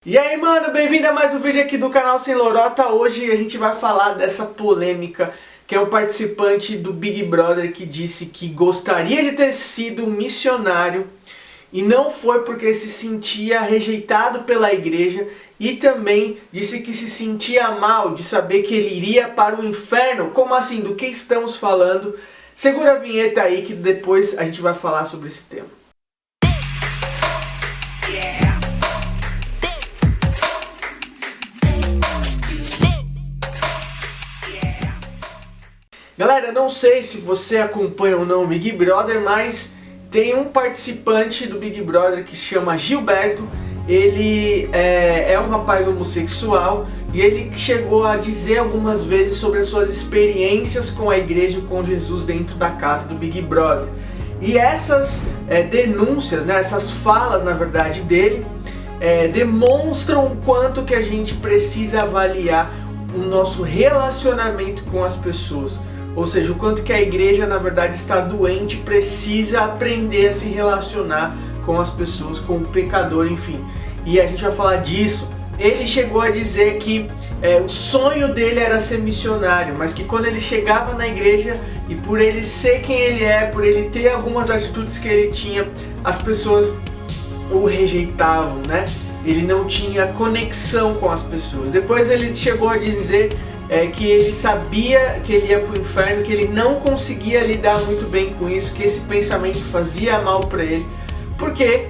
E aí, mano, bem-vindo a mais um vídeo aqui do canal Sem Lorota. Hoje a gente vai falar dessa polêmica que é um participante do Big Brother que disse que gostaria de ter sido missionário e não foi porque se sentia rejeitado pela igreja, e também disse que se sentia mal de saber que ele iria para o inferno. Como assim? Do que estamos falando? Segura a vinheta aí que depois a gente vai falar sobre esse tema. Galera, não sei se você acompanha ou não o Big Brother, mas tem um participante do Big Brother que se chama Gilberto. Ele é um rapaz homossexual e ele chegou a dizer algumas vezes sobre as suas experiências com a igreja e com Jesus dentro da casa do Big Brother. E essas denúncias, né, essas falas na verdade dele, demonstram o quanto que a gente precisa avaliar o nosso relacionamento com as pessoas. Ou seja, o quanto que a igreja na verdade está doente, precisa aprender a se relacionar com as pessoas, com o pecador, enfim. E a gente vai falar disso. Ele chegou a dizer que o sonho dele era ser missionário, mas que quando ele chegava na igreja e por ele ser quem ele é, por ele ter algumas atitudes que ele tinha, as pessoas o rejeitavam, né? Ele não tinha conexão com as pessoas. Depois ele chegou a dizer que ele sabia que ele ia para o inferno, que ele não conseguia lidar muito bem com isso, que esse pensamento fazia mal para ele, porque,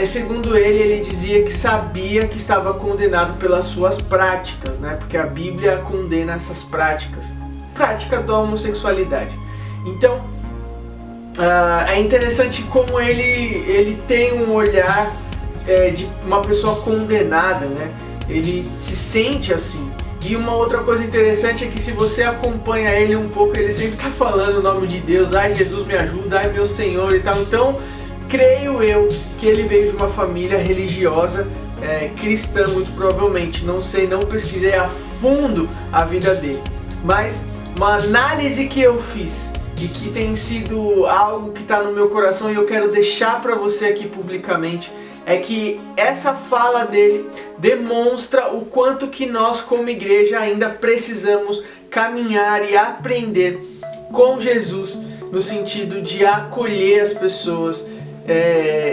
segundo ele dizia que sabia que estava condenado pelas suas práticas, né? Porque a Bíblia condena essas práticas, prática da homossexualidade. Então, é interessante como ele tem um olhar de uma pessoa condenada, né? Ele se sente assim. E uma outra coisa interessante é que se você acompanha ele um pouco, ele sempre está falando o nome de Deus, ai Jesus me ajuda, ai meu Senhor e tal. Então, creio eu que ele veio de uma família religiosa, cristã muito provavelmente. Não sei, não pesquisei a fundo a vida dele. Mas uma análise que eu fiz e que tem sido algo que está no meu coração e eu quero deixar para você aqui publicamente, é que essa fala dele demonstra o quanto que nós como igreja ainda precisamos caminhar e aprender com Jesus, no sentido de acolher as pessoas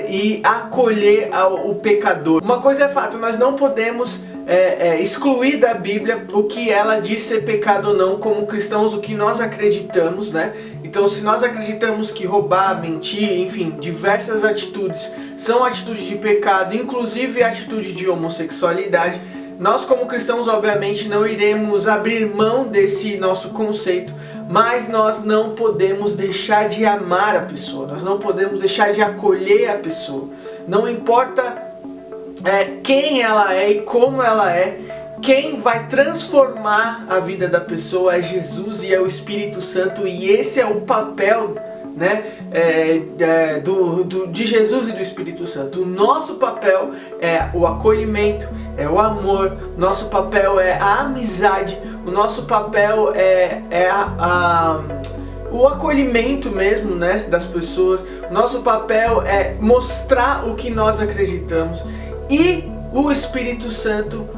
e acolher o pecador. Uma coisa é fato, nós não podemos excluir da Bíblia o que ela diz ser pecado ou não, como cristãos, o que nós acreditamos, né? Então, se nós acreditamos que roubar, mentir, enfim, diversas atitudes são atitudes de pecado, inclusive a atitude de homossexualidade, nós como cristãos obviamente não iremos abrir mão desse nosso conceito, mas nós não podemos deixar de amar a pessoa, nós não podemos deixar de acolher a pessoa. Não importa quem ela é e como ela é, quem vai transformar a vida da pessoa é Jesus e é o Espírito Santo, e esse é o papel, né, de Jesus e do Espírito Santo. O nosso papel é o acolhimento, é o amor, nosso papel é a amizade, o nosso papel o acolhimento mesmo, né, das pessoas. O nosso papel é mostrar o que nós acreditamos, e o Espírito Santo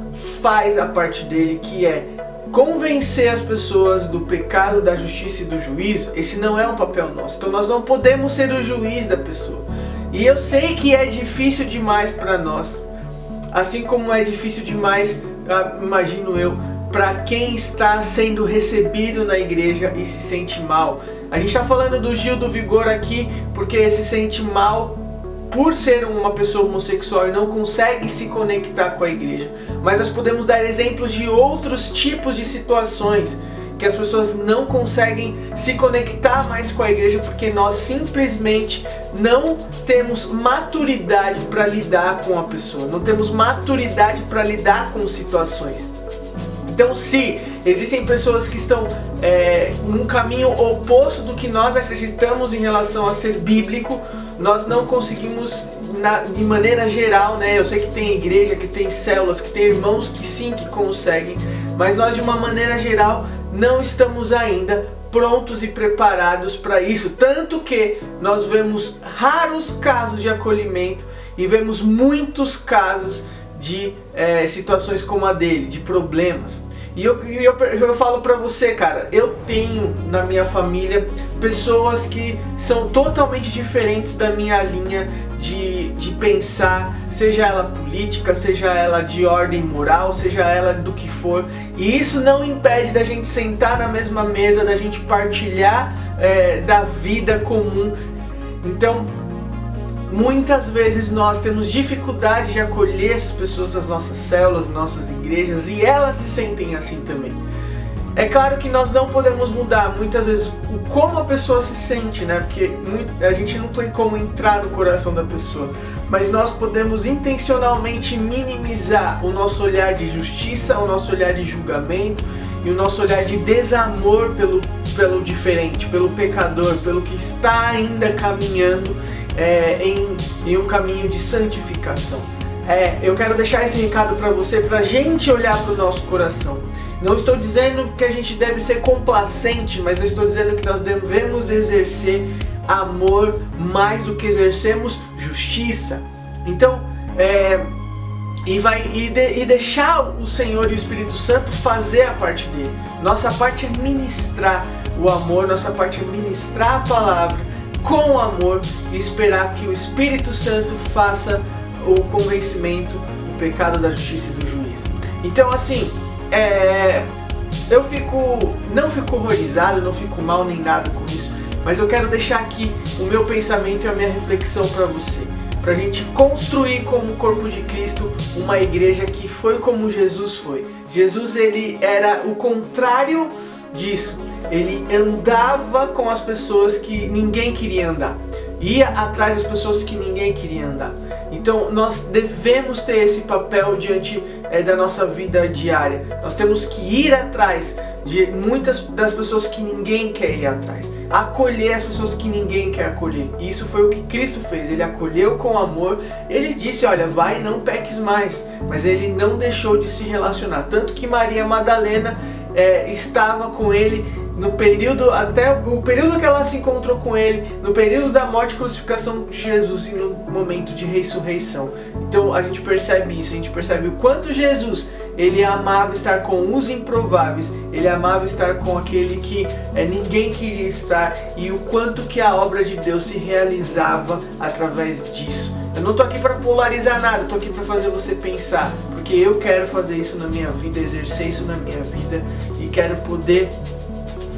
faz a parte dele, que é convencer as pessoas do pecado, da justiça e do juízo. Esse não é um papel nosso, então nós não podemos ser o juiz da pessoa. E eu sei que é difícil demais para nós, assim como é difícil demais, imagino eu, para quem está sendo recebido na igreja e se sente mal. A gente está falando do Gil do Vigor aqui porque se sente mal por ser uma pessoa homossexual e não consegue se conectar com a igreja. Mas nós podemos dar exemplos de outros tipos de situações que as pessoas não conseguem se conectar mais com a igreja porque nós simplesmente não temos maturidade para lidar com a pessoa, não temos maturidade para lidar com situações. Então, se existem pessoas que estão num caminho oposto do que nós acreditamos em relação a ser bíblico, nós não conseguimos, de maneira geral, né? Eu sei que tem igreja, que tem células, que tem irmãos que sim, que conseguem, mas nós de uma maneira geral não estamos ainda prontos e preparados para isso. Tanto que nós vemos raros casos de acolhimento e vemos muitos casos de situações como a dele, de problemas. E eu falo pra você, cara, eu tenho na minha família pessoas que são totalmente diferentes da minha linha de pensar, seja ela política, seja ela de ordem moral, seja ela do que for. E isso não impede da gente sentar na mesma mesa, da gente partilhar da vida comum. Então, muitas vezes nós temos dificuldade de acolher essas pessoas nas nossas células, nas nossas igrejas, e elas se sentem assim também. É claro que nós não podemos mudar muitas vezes como a pessoa se sente, né? Porque a gente não tem como entrar no coração da pessoa, mas nós podemos intencionalmente minimizar o nosso olhar de justiça, o nosso olhar de julgamento e o nosso olhar de desamor pelo diferente, pelo pecador, pelo que está ainda caminhando em um caminho de santificação. Eu quero deixar esse recado para você, para a gente olhar para o nosso coração. Não estou dizendo que a gente deve ser complacente, mas eu estou dizendo que nós devemos exercer amor mais do que exercemos justiça. Então, deixar o Senhor e o Espírito Santo fazer a parte dele. Nossa parte é ministrar o amor, nossa parte é ministrar a palavra com amor e esperar que o Espírito Santo faça o convencimento do pecado, da justiça e do juízo. Então, assim, eu não fico horrorizado, não fico mal nem nada com isso, mas eu quero deixar aqui o meu pensamento e a minha reflexão para você, para a gente construir como corpo de Cristo uma igreja que foi como Jesus foi. Jesus, ele era o contrário disso. Ele andava com as pessoas que ninguém queria andar, ia atrás das pessoas que ninguém queria andar. Então nós devemos ter esse papel diante da nossa vida diária. Nós temos que ir atrás de muitas das pessoas que ninguém quer ir atrás, acolher as pessoas que ninguém quer acolher. E isso foi o que Cristo fez. Ele acolheu com amor. Ele disse: olha, vai, não peques mais. Mas ele não deixou de se relacionar. Tanto que Maria Madalena estava com ele no período, até o período que ela se encontrou com ele, no período da morte e crucificação de Jesus e no momento de ressurreição. Então a gente percebe isso, a gente percebe o quanto Jesus, ele amava estar com os improváveis, ele amava estar com aquele que ninguém queria estar, e o quanto que a obra de Deus se realizava através disso. Eu não tô aqui para polarizar nada, eu tô aqui para fazer você pensar, porque eu quero fazer isso na minha vida, exercer isso na minha vida, e quero poder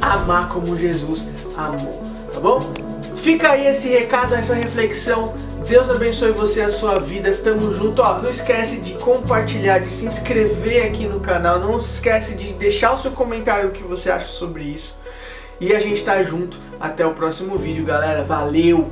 amar como Jesus amou, tá bom? Fica aí esse recado, essa reflexão. Deus abençoe você e a sua vida. Tamo junto. Não esquece de compartilhar, de se inscrever aqui no canal. Não se esquece de deixar o seu comentário, o que você acha sobre isso. E a gente tá junto. Até o próximo vídeo, galera. Valeu!